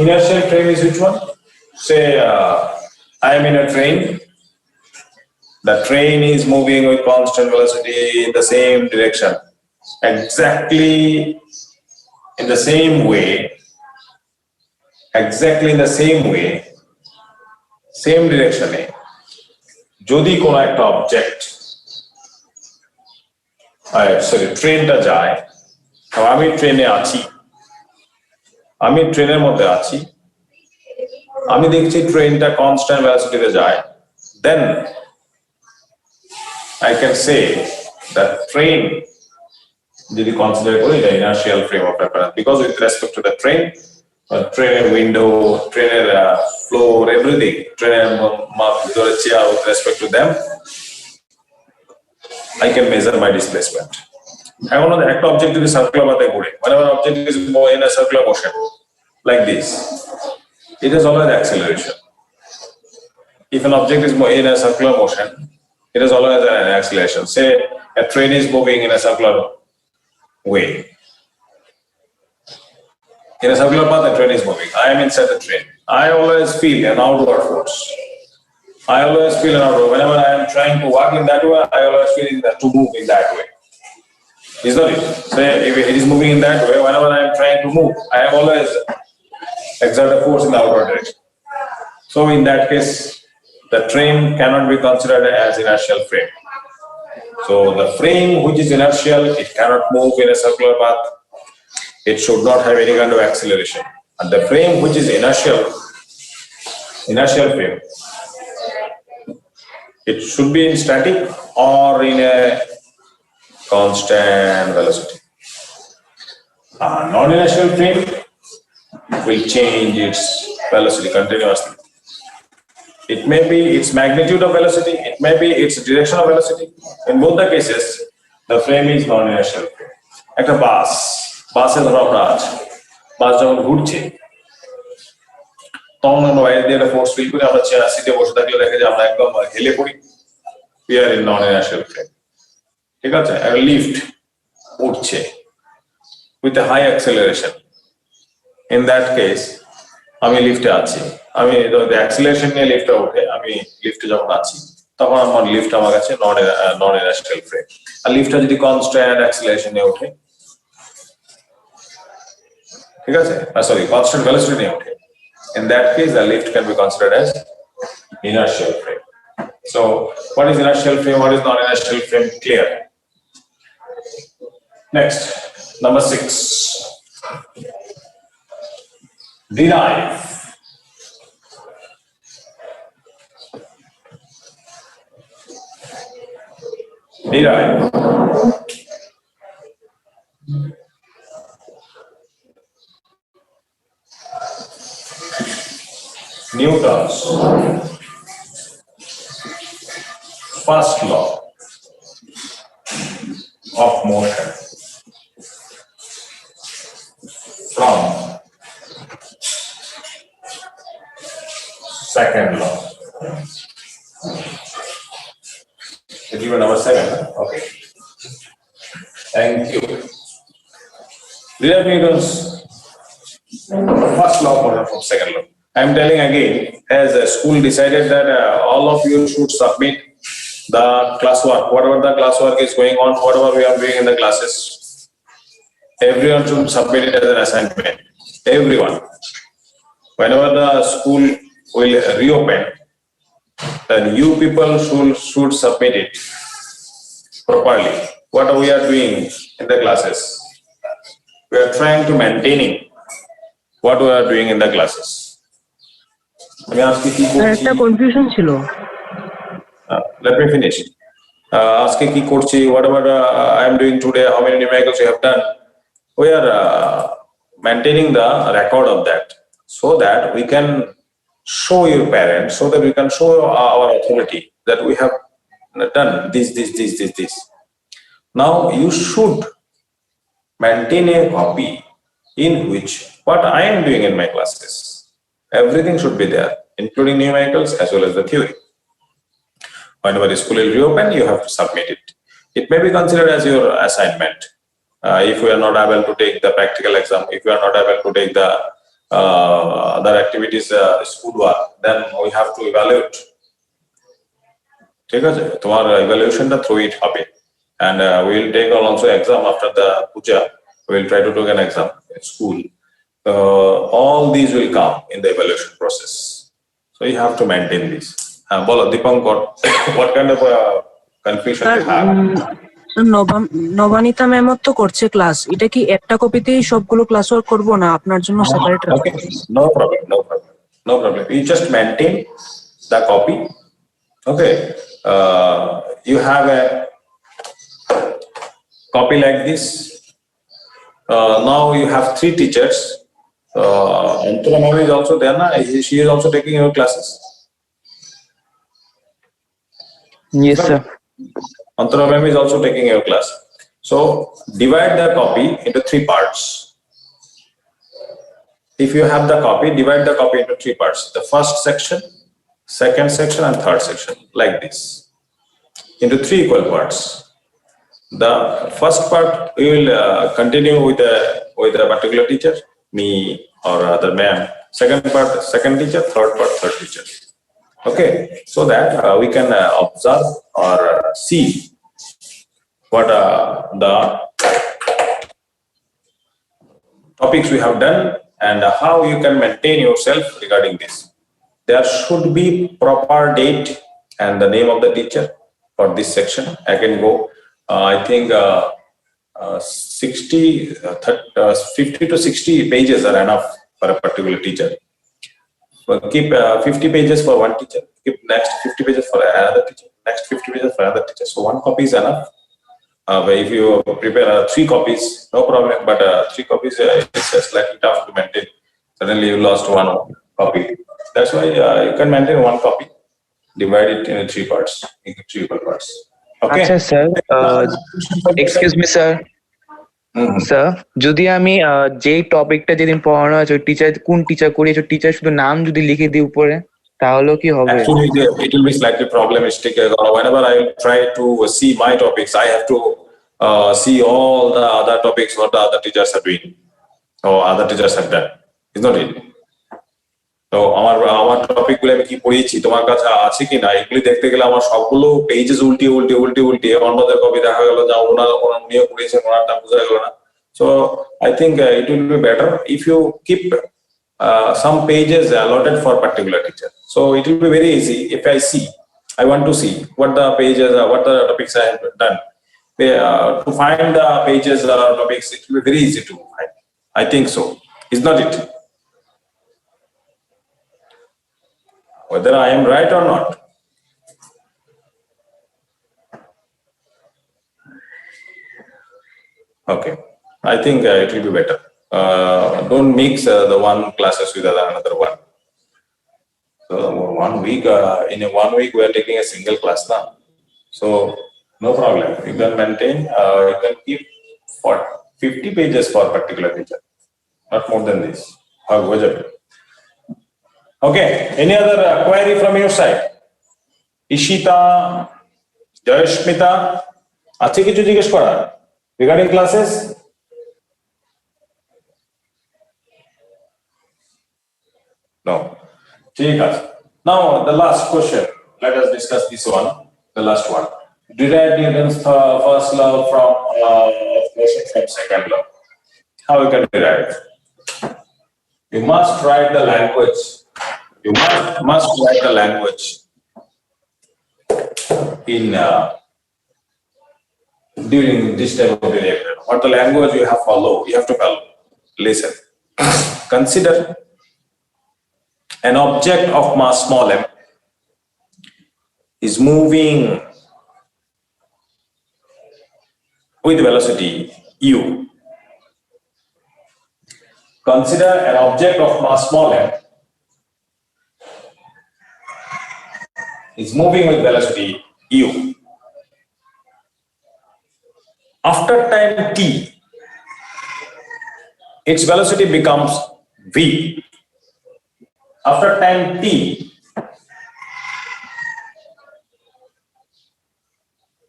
A: Inertial frame is which one? Say I am in a train. The train is moving with constant velocity in the same direction, exactly in the same way, same direction. যদি কোনো একটা object ট্রেনটা যায়, আমি ট্রেনের মধ্যে আছি, আমি দেখছি ট্রেনটা কনস্ট্যান্ট ভেলোসিটিতে যায়, then I can say that train যদি কনসিডার করি the inertial frame of reference, because with respect to the train, ট্রেনের উইন্ডো, ট্রেনের ফ্লোর, everything, ট্রেনের ভিতরে chair, with respect to them I can measure my displacement. এখন একটা object যদি circular পাথে ঘুরে, whenever object is in a circular motion like this, it has always acceleration. If an object is in a circular motion, it is always an acceleration. Say a train is moving in a circular way. In a circular path, the train is moving. I am inside the train. I always feel an outward force. Whenever I am trying to walk in that way, I always feel to move in that way. Is not it? Say if it is moving in that way, whenever I am trying to move, I have always exert a force in the outward direction. So in that case, the train cannot be considered as inertial frame. So the frame which is inertial, it cannot move in a circular path. It should not have any kind of acceleration. And the frame which is inertial frame, it should be in static or in a constant velocity. Non-inertial frame will change its velocity continuously. It may be its magnitude of velocity, it may be its direction of velocity. In both the cases, the frame is non-inertial frame. একটা বাসে ধরো আমরা আছি, বাস যখন ঘুরছে, তখন আমরা বাইরে দিয়ে একটা ফোর্স ফিল করি, আমরা চেয়ার সিটে বসে থাকলে দেখে যে আমরা একদম হেলে পড়ি। We are in non-inertial frame. ঠিক আছে, একটা লিফট উঠছে with a high acceleration. In that case, আমি লিফটে আছি, আমি অ্যাক্সিলারেশন নিয়ে লিফটে উঠে আমি লিফটে যখন আছি তখন আমার লিফট আমার কাছে নন ইনার্শিয়াল ফ্রেম। আর লিফটটা যদি কনস্ট্যান্ট অ্যাক্সিলারেশন নিয়ে ওঠে, ঠিক আছে, সরি কনস্ট্যান্ট ভেলোসিটি নিয়ে ওঠে, in that case the lift can be considered as inertial frame. So what is inertial frame, what is non-inertial frame, clear? Next, number 6, derive. Derive. Newton's first law of motion from second law. Did you number 7? Okay. Thank you. Derive Newton's first law of motion from second law. I am telling again, as a school decided that all of you should submit the classwork, whatever the classwork is going on, whatever we are doing in the classes, everyone should submit it as an assignment. Everyone. Whenever the school will reopen, then you people should submit it properly. What we are doing in the classes, we are trying to maintaining what we are doing in the classes.
E: একটা confusion ছিল।
A: Let me finish. Ask ki korchi, whatever I am doing today, how many numericals you have done. We are maintaining the record of that so that we can show your parents, so that we can show our authority that we have done this. Now you should maintain a copy in which what I am doing in my classes, everything should be there, including numericals as well as the theory. Whenever the school will reopen, you have to submit it. It may be considered as your assignment. If we are not able to take the practical exam, if we are not able to take the other activities, school work, then we have to evaluate. ঠিক আছে, তোমার evaluation-টা through it হবে, and we will take also exam after the puja. We will try to take an exam in school. All these will come in the evaluation process. So you have to maintain this. Bolo Dipankar, what kind of confusion you have?
E: নবানিতা ম্যামও তো করছে class, এটা কি একটা কপিতেই সবগুলো class work করবো না আপনার জন্য সেপারেট রাখবো?
A: Okay, no problem. You just maintain the copy. Okay, you have a copy like this. Now you have 3 teachers. Antara ma'am is also there, na? She is also taking your classes.
F: Yes, sir.
A: Antara ma'am is also taking your class. So divide the copy into 3 parts. If you have the copy, divide the copy into 3 parts. The first section, second section, and third section, like this, into 3 equal parts. The first part we will continue with a particular teacher, me or other ma'am. Second part, second teacher. Third part, third teacher. Okay, so that we can observe or see what the topics we have done and how you can maintain yourself regarding this. There should be proper date and the name of the teacher for this section. I can go, I think 50 to 60 pages are enough for a particular teacher. Keep 50 pages for one teacher, keep next 50 pages for another teacher, next 50 pages for another teacher. So 1 copy is enough. If you prepare 3 copies, no problem, but 3 copies is just slightly tough to maintain. Suddenly you lost 1 copy. That's why you can maintain 1 copy, divide it into 3 parts, into 3 equal parts. Okay.
F: Acha, sir. Excuse me, sir. Sir যদি আমি যেই টপিকটা যেদিন পড়ানো আছে ওই teacher কোন teacher করিয়েছে টিচার শুধু নাম যদি লিখে দিই উপরে তাহলেও কি হবে?
A: Actually, it will be slightly problematic. Whenever I try to see my topics, I have to see all the other topics what the other teachers are doing or other teachers have done. Is not it? তো আমার topic গুলো আমি কি পড়িয়েছি তোমার কাছে আছে কি না এগুলি দেখতে গেলে আমার সবগুলো পেজেস উল্টিয়ে অন্যদের কপি দেখা গেল যা উনিও পড়িয়েছেন ওনারটা বোঝা গেল না so I think it will be better if you keep some pages allotted for particular teacher so it will be very easy if I want to see what the pages what the topics I have done to find the pages topics it will be very easy to find. I think so, is not it? Whether I am right or not. Okay, I think it will be better. Don't mix the one classes with another one. So 1 week, in a 1 week we are taking a single class now. So no problem. You can maintain. You can keep for 50 pages for particular teacher, not more than this. How was it? Okay, any other query from your side? Ishita, Jayashmita, আছে কিছু জিজ্ঞেস করা regarding classes? No. ঠিক আছে. Now the last question. Let us discuss this one, the last one. Derive Newton's first law from motion from second law. How you can derive? You must write the language. You must write the language in during this type of behavior. What the language you have to follow. Listen. Consider an object of mass small m is moving with velocity u. Consider an object of mass small m is moving with velocity u. After time t, its velocity becomes v. After time t,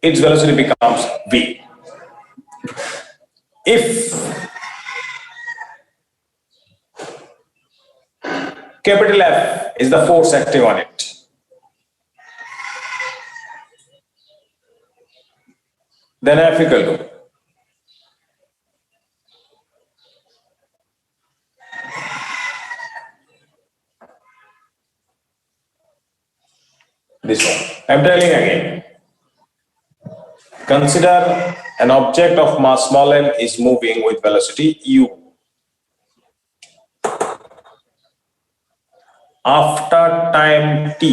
A: its velocity becomes v. If capital F is the force acting on it, then F equal to this one. I'm telling again. Consider an object of mass small m is moving with velocity u. After time t,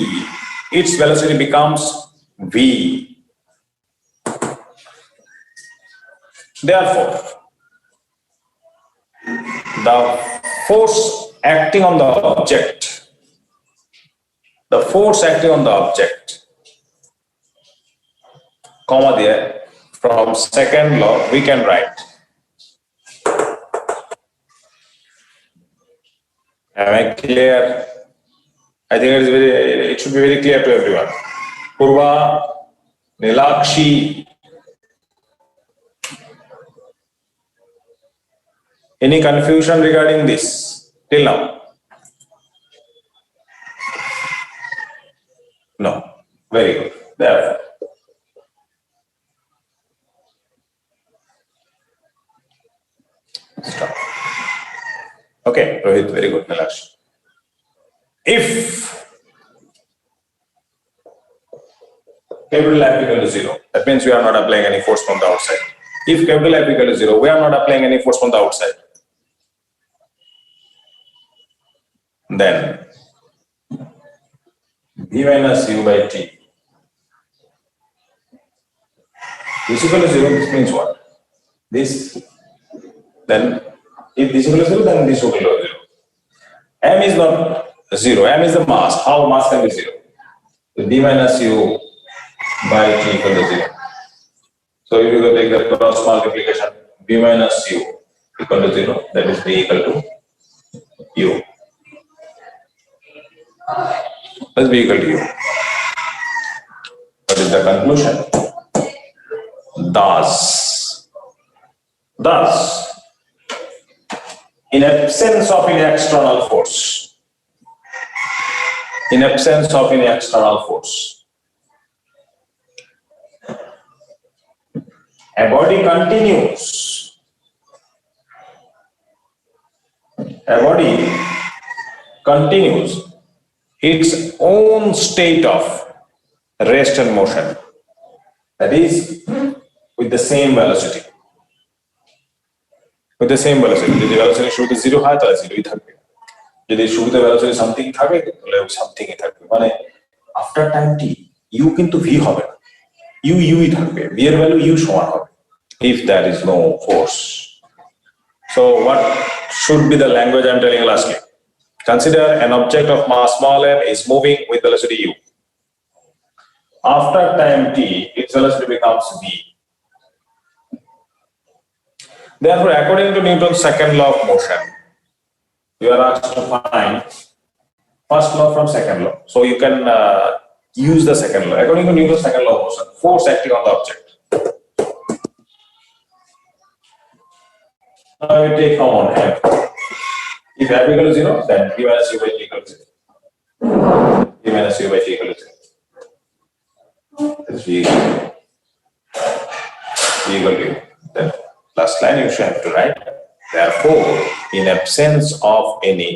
A: its velocity becomes v. Therefore, the force acting on the object, comma there, from second law, we can write. Am I clear? I think it should be very clear to everyone. Purva, Nilakshi, any confusion regarding this till now? No. Very good. Therefore, stop. Okay, Rohit, very good, Nilakshi. If capital F equal to 0, that means we are not applying any force from the outside. If capital F equal to 0, we are not applying any force from the outside. Then v minus u by t. This equal to 0, this means what? This. Then if this equal to 0, then this equal to 0. M is not 0. M is the mass. How mass can be 0? So d minus u by t equal to 0. So if you go take the cross multiplication, v minus u equal to 0, that is v equal to u. Let's be equal to u. What is the conclusion? Thus, in absence of any external force, a body continues its own state of rest and motion, that is with the same velocity. যদি velocity শুরুতে 0 হয় তাহলে 0ই থাকবে, যদি শুরুতে velocity something থাকে তাহলে সামথিংই থাকবে। মানে আফটার টাইম টি u কিন্তু v হবে না, u ই থাকবে, v এর ভ্যালু u সমান হবে if there is no force. So what should be the language I'm telling you lastly? Consider an object of mass small m is moving with velocity u. After time t, its velocity becomes v. Therefore, according to Newton's second law of motion, you are asked to find first law from second law. So you can use the second law. According to Newton's second law of motion, force acting on the object. Now we take common m. If m equal to 0, then v minus u by t equal to 0. v minus u by t equal to 0. That is v equal to u. Then last line you should have to write. Therefore, in absence of any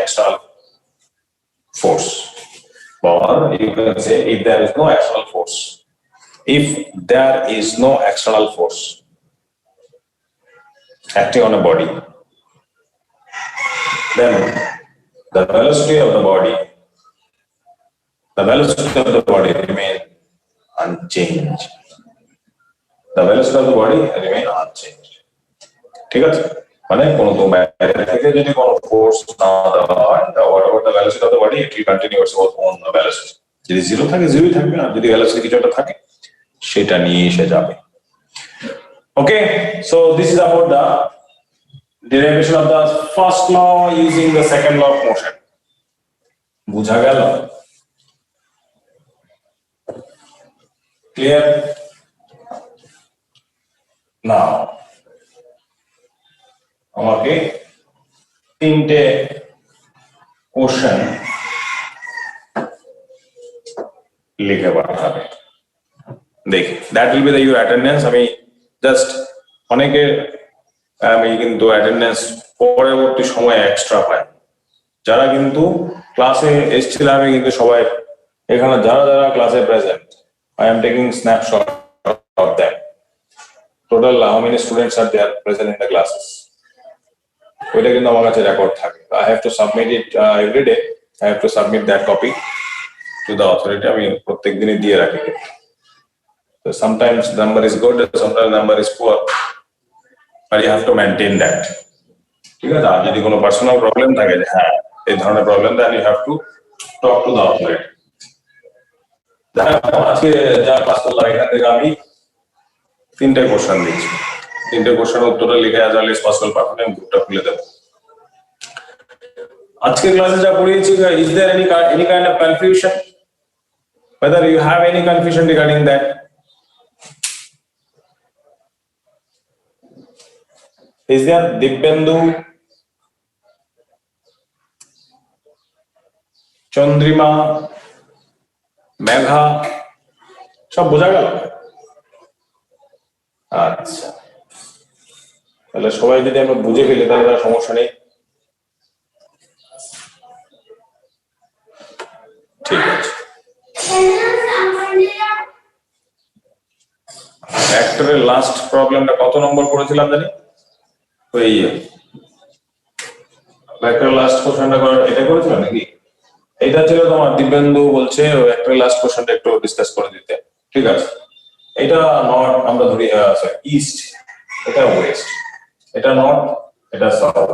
A: external force, or you can say if there is no external force acting on a body, then the velocity of the body remain unchanged. ঠিক আছে, মানে কোনো বাইরে থেকে যদি কোনো force না দেওয়া হয়, whatever the velocity of the body, it will continue its own velocity. যদি 0 থাকে 0ই থাকবে, আর যদি velocity কিছু একটা থাকে সেটা নিয়ে এসে যাবে। Okay, so this is about the derivation of the first law using the second law of motion. বুঝা গেল? Clear? Now, আমাকে 3টে কোশ্চেন লিখে পাঠাবে। দেখি, that will be the your attendance. আমি জাস্ট আমি কিন্তু অ্যাটেন্ডেন্স পরবর্তী সময় এক্সট্রা পাই। যারা কিন্তু ক্লাসে এসেছিল, আমি কিন্তু সবাই এখানে যারা ক্লাসে present, I am taking snapshot of them. Total how many students are there present in the classes? ওইটা কিন্তু আমার কাছে রেকর্ড থাকে। I have to submit it every day. I have to submit that copy to the authority. আমি প্রত্যেক দিনই দিয়ে রাখি। So sometimes number is good, sometimes number is poor, but you have to maintain that. ঠিক আছে, আর যদি কোনো personal problem থাকে যে হ্যাঁ এই ধরনের problem, then you have to talk to the authority. আজকে যা ক্লাস করলাম এখান থেকে আমি 3টে কোশ্চেন দিচ্ছি, 3টে কোশ্চেনের উত্তরটা লিখে as early as possible পাঠালে আমি গ্রুপটা খুলে দেবো। আজকে ক্লাসে যা পড়িয়েছি, is there any kind of confusion? Whether you have any confusion regarding that? Is there Dibyendu, Chandrima, Megha, সব বোঝা গেল? আচ্ছা, তাহলে সবাই যদি আমরা বুঝে ফেলি তাহলে তার সমস্যা নেই। ঠিক আছে, ভেক্টরের লাস্ট প্রবলেমটা কত নম্বর করেছিলাম জানি? ওই ভেক্টরের লাস্ট কোশ্চেনটা এটা করেছিলাম নাকি? এটা ছিল তোমার দিব্যেন্দু বলছে ভেক্টরের লাস্ট কোশ্চেনটা একটু ডিসকাস করে দিতে। ঠিক আছে, এটা নর্থ আমরা ধরি, ইস্ট, এটা ওয়েস্ট, এটা নর্থ, এটা সাউথ।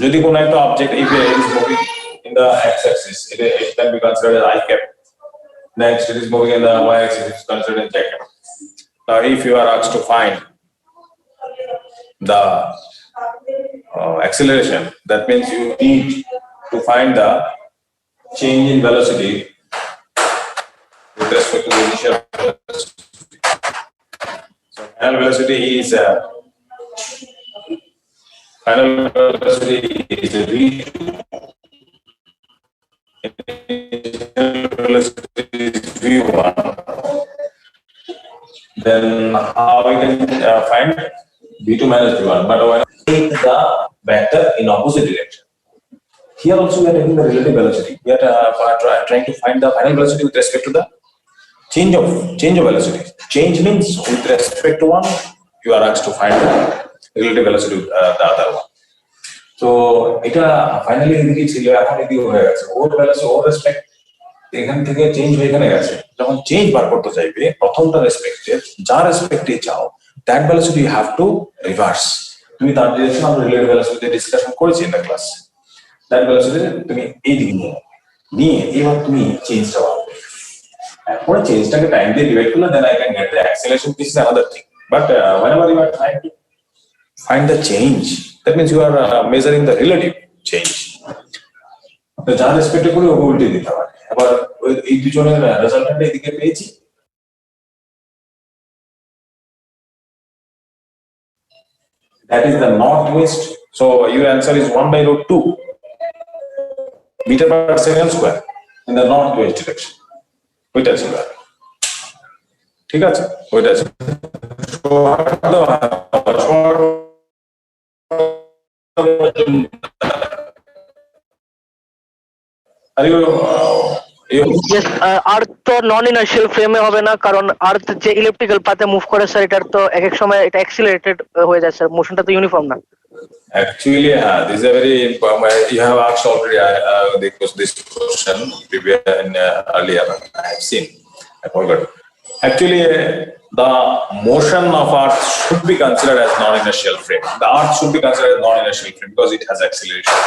A: যদি কোনো একটা object if it is moving in the x Axis, it can be considered as I cap. Next, it is moving in the y axis, it is considered as j cap. Now, if you are asked to find the acceleration, that means you need to find the change in velocity with respect to the initial velocity. So final velocity is v2. Velocity is v1. Then how we can find v2 minus v1? But when I take the vector in opposite direction, here also we are taking the relative velocity. We are trying to find the final velocity with respect to the change of velocity. Change means with respect to one, you are asked to find the relative velocity with the other one. So এটা finally এদিকে ছিল, এখন এদিকে হয়ে গেছে ওর ভ্যালুসি ওর respect এখান থেকে change হয়ে এখানে গেছে। যখন চেঞ্জ বার করতে চাইবে প্রথমটা রেসপেক্টে যা রেসপেক্টে চাও that velocity you have to reverse. তুমি তার ডিরেকশন আমরা রিলেটিভ ভ্যালুসিটি ডিসকাশন করেছি in the class. That velocity তুমি এই দিকে নিয়ে এবার তুমি চেঞ্জটা পাবে। এখন চেঞ্জটাকে টাইম দিয়ে ডিভাইড করলে then I can get the acceleration. This is another thing. But whenever you are trying to find the change, that means you are measuring the relative change. তো যার রেসপেক্টে করে ওকে উল্টে দিতে হবে। এবার এই দুজনের রেজাল্টটা এদিকে পেয়েছি। That is the northwest. So your answer is 1/√2 meter per second square in the northwest direction. ওইটা ছিল, ঠিক আছে, ওইটা ছিল।
C: Yes, আর্থ তো নন ইনার্শিয়াল ফ্রেমে হবে না, কারণ আর্থ যে ইলেকট্রিক্যাল পাথে মুভ করে স্যার, এটার তো এক এক সময় এটা অ্যাক্সিলারেটেড হয়ে যায় স্যার, মোশনটা তো ইউনিফর্ম না।
A: Actually, this is a very you have asked already this question earlier. I have seen. I forgot. Actually, the motion of Earth should be considered as non-inertial frame. The Earth should be considered as non-inertial frame because it has acceleration.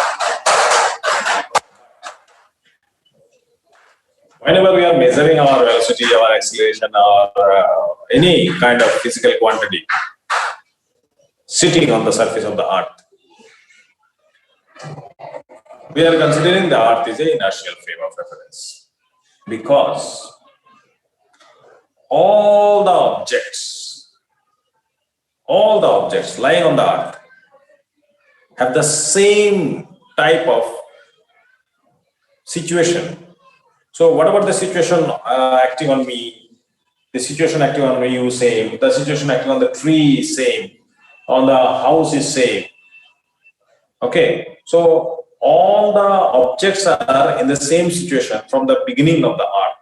A: Whenever we are measuring our velocity, our acceleration, or any kind of physical quantity sitting on the surface of the Earth, we are considering the Earth is an inertial frame of reference, because all the objects lying on the Earth have the same type of situation. So whatever the situation acting on me, the situation acting on you same, the situation acting on the tree same, on the house is same. Okay, so all the objects are in the same situation from the beginning of the Earth,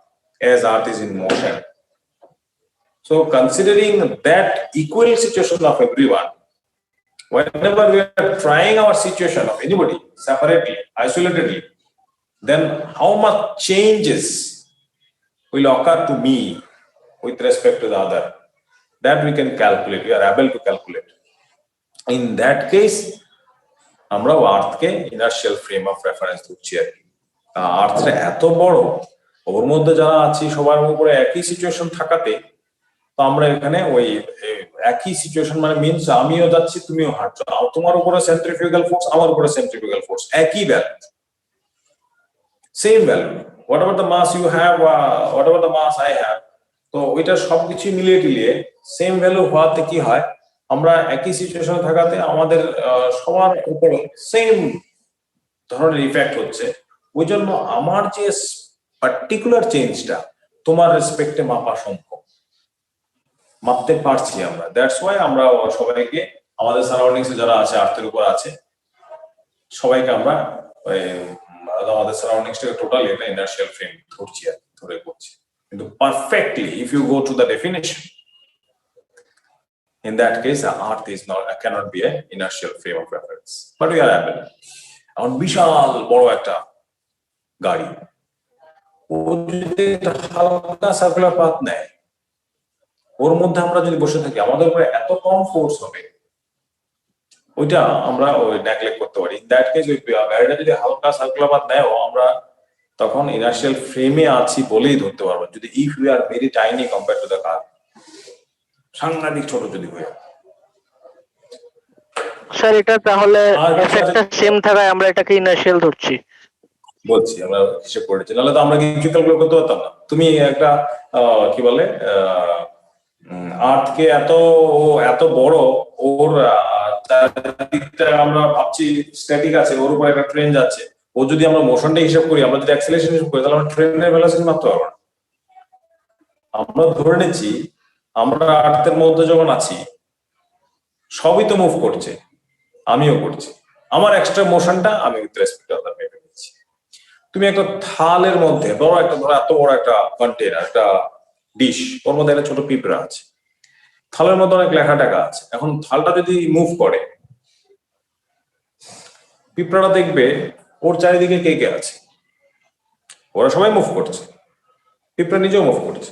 A: as Earth is in motion. So considering that equal situation of everyone, whenever we are trying our situation of anybody separately, isolatedly, then how much changes will occur to me with respect to the other, that we can calculate, we are able to calculate. In that case, আমরা আর্থকে inertial frame of reference ধরছি আর কি। আর্থটা এত বড়, ওর মধ্যে যারা আছি সবার উপরে একই সিচুয়েশন থাকাতে, তো আমরা এখানে ওই একই সিচুয়েশন মানে মিনস আমিও যাচ্ছি তুমিও হাঁটছো, তোমার উপরে সেন্ট্রিফিউগাল ফোর্স, আমার উপরে সেন্ট্রিফিউগাল ফোর্স, একই value, same value, whatever the mass you have, whatever the mass I have, তো ওইটা সবকিছু মিলিয়ে টিলিয়ে সেম ভ্যালু হওয়াতে কি হয়, আমরা একই সিচুয়েশনে থাকাতে আমাদের সবার উপরে সেম ধরনের ইফেক্ট হচ্ছে। ওই জন্য আমার যে পার্টিকুলার চেঞ্জটা তোমার রেসপেক্টে মাপা সম্ভব, মাপতে পারছি আমরা। দ্যাটস ওয়াই আমরা সবাইকে আমাদের সারাউন্ডিংসে যারা আছে, আর্থের উপর আছে, সবাইকে আমরা আমাদের সারাউন্ডিংসটাকে টোটালি একটা ইনার্শিয়াল ফ্রেম ধরছি আর ধরে করছি। কিন্তু perfectly if you go to the definition, in that case the Earth is not, cannot be an inertial frame of reference, but we are able. এখন বিশাল বড় একটা গাড়ি, ও যদি হালকা সার্কুলার পাথ নেয়, ওর মধ্যে আমরা যদি বসে থাকি, আমাদের উপরে এত কম ফোর্স হবে, ওইটা আমরা ওই নেগলেক্ট করতে পারি। ইন দ্যাট কেস ওই গাড়িটা যদি হালকা সার্কুলার পাথ নেয়, আমরা তখন ইনার্শিয়াল ফ্রেমে আছি বলেই ধরতে পারবো। যদি if we are very tiny compare to the car, সাংঘাতিক ছোট যদি হয়ে যায়।
C: স্যার এটা তাহলে
A: আর কিছু
C: এফেক্টটা
A: আছে?
C: সেম থাকায় আমরা এটাকে ইনার্শিয়াল ধরছি।
A: বলছি আমরা হিসেব করেছি, নাহলে তো আমরা কিছু ক্যালকুলেট করতে পারতাম না। তুমি একটা কি বলে আর্থকে এত বড়, ওর চারিদিকটা আমরা ভাবছি স্ট্যাটিক আছে, ওর উপর একটা ট্রেন যাচ্ছে, ও যদি আমরা মোশনটা হিসাব করি, আমরা যদি অ্যাক্সিলারেশন হিসাব করি, তাহলে আমরা ট্রেনের ভেলোসিটি মাপতে পারবো না। আমরা ধরে নিচ্ছি আমরা আর্থের মধ্যে যখন আছি সবই তো মুভ করছে, আমিও করছি, আমার এক্সট্রা মোশনটা আমি উইথ রেসপেক্ট টু আদার মেপে নিচ্ছি। তুমি একটা থালের মধ্যে ধরো এত বড় একটা কন্টেনার, একটা ডিশ, ওর মধ্যে একটা ছোট পিঁপড়া আছে, থালের মধ্যে অনেক লেখা টাকা আছে। এখন থালটা যদি মুভ করে, পিঁপড়াটা দেখবে ওর চারিদিকে কে কে আছে, ওরা সবাই মুভ করছে, পিঁপড়া নিজেও মুভ করছে।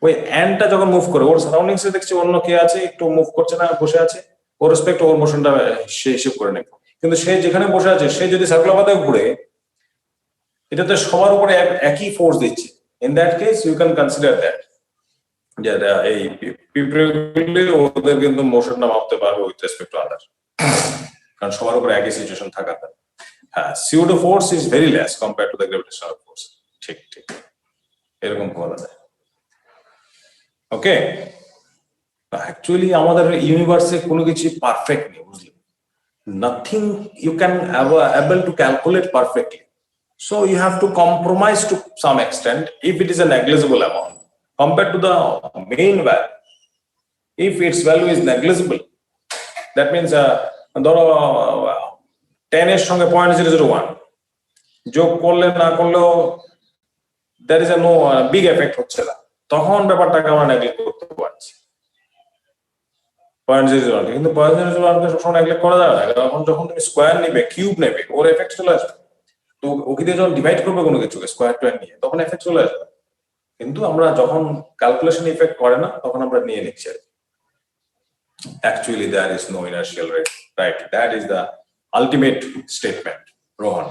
A: ওই অ্যান্ডটা যখন মুভ করে, ওর সারাউন্ডিংস এ দেখছে অন্য কে আছে, একটু মুভ করছে না, বসে আছে, ওর রেসপেক্ট ওর মোশনটা সে হিসেব করে নেবে। কিন্তু সে যেখানে বসে আছে, সে যদি সার্কুলার পাতে ঘুরে, এটাতে সবার উপরে একই ফোর্স দিচ্ছে। In that case you can consider that যে এই পিঁপড়েগুলি ওদের কিন্তু মোশনটা মাপতে পারবে উইথ রেসপেক্ট টু আদার, কারণ সবার উপরে একই সিচুয়েশন থাকাতে। হ্যাঁ, pseudo force is very less compare to the gravitational force. ঠিক এরকম বলা যায়। ওকে, অ্যাকচুয়ালি আমাদের ইউনিভার্সে কোনো কিছু পারফেক্ট নেই, বুঝলি? Nothing you can able to calculate perfectly. So you have to compromise to some extent if it is a negligible amount compared to the main value. If its value is negligible, that means ধরো 10 এর সঙ্গে 0.001 যোগ করলে না করলেও there is a no big effect হচ্ছে না, তখন ব্যাপারটাকে আমরা নেগলেক্ট করতে পারছি। 0.001 কিন্তু 0.001 কে সবসময় নেগলেক্ট করা যাবে না, কারণ যখন তুমি স্কোয়ার নেবে, কিউব নেবে, ওর এফেক্ট চলে আসবে। তো ওকে দিয়ে যখন ডিভাইড করবে কোনো কিছুকে স্কোয়ার টোয়ার নিয়ে, তখন এফেক্ট চলে আসবে। কিন্তু আমরা যখন ক্যালকুলেশন ইফেক্ট করে না, তখন আমরা নিয়ে নিচ্ছি। Actually there is no inertial rate, right? That is the ultimate statement, Rohan.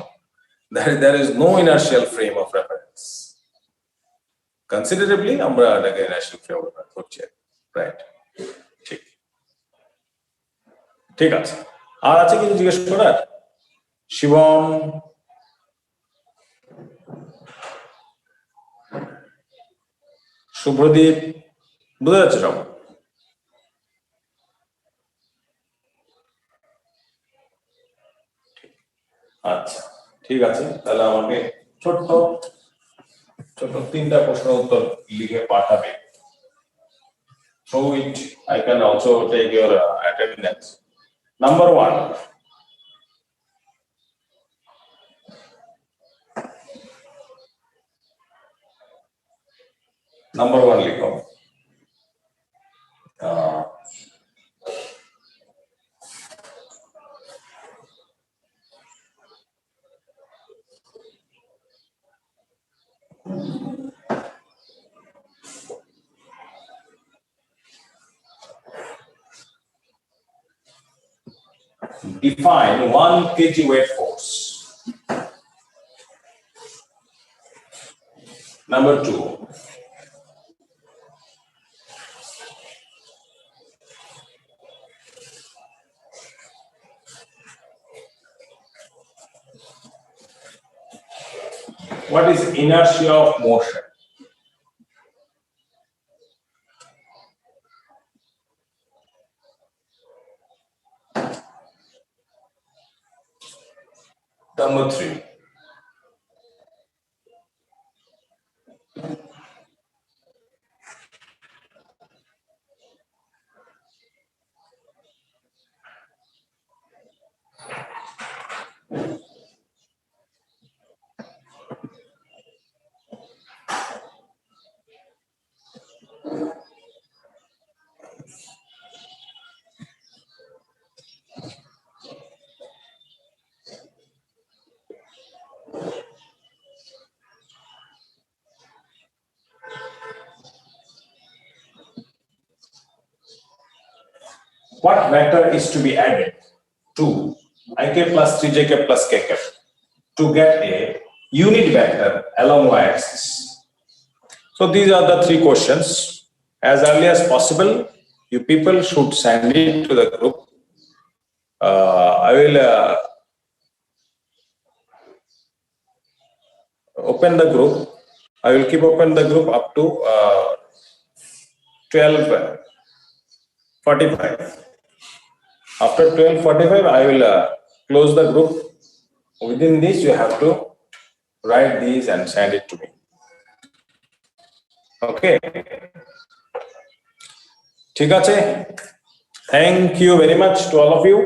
A: There is no inertial frame of reference. Considerably আমরা এটাকে inertial frame of reference করছি, right? ঠিক আছে। আর আছে কিছু জিজ্ঞেস করার? শিবম, শুভ্রদীপ, বুঝা যাচ্ছে সব? আচ্ছা, ঠিক আছে। তাহলে আমাকে ছোট্ট 3টা প্রশ্নের উত্তর লিখে পাঠাবে। So I can also take your attendance. Number 1. Number 1 লিখো। Define 1 kg weight force. Number 2. What is inertia of motion? Number 3. What vector is to be added to ik plus 3jk plus kk to get a unit vector along y-axis? So these are the 3 questions. As early as possible, You people should send it to the group. I will open the group. I will keep open the group up to 12:45. After 12:45, I will close the group. Within this, you have to write these and send it to me. Okay. ঠিক আছে. Thank you very much to all of you.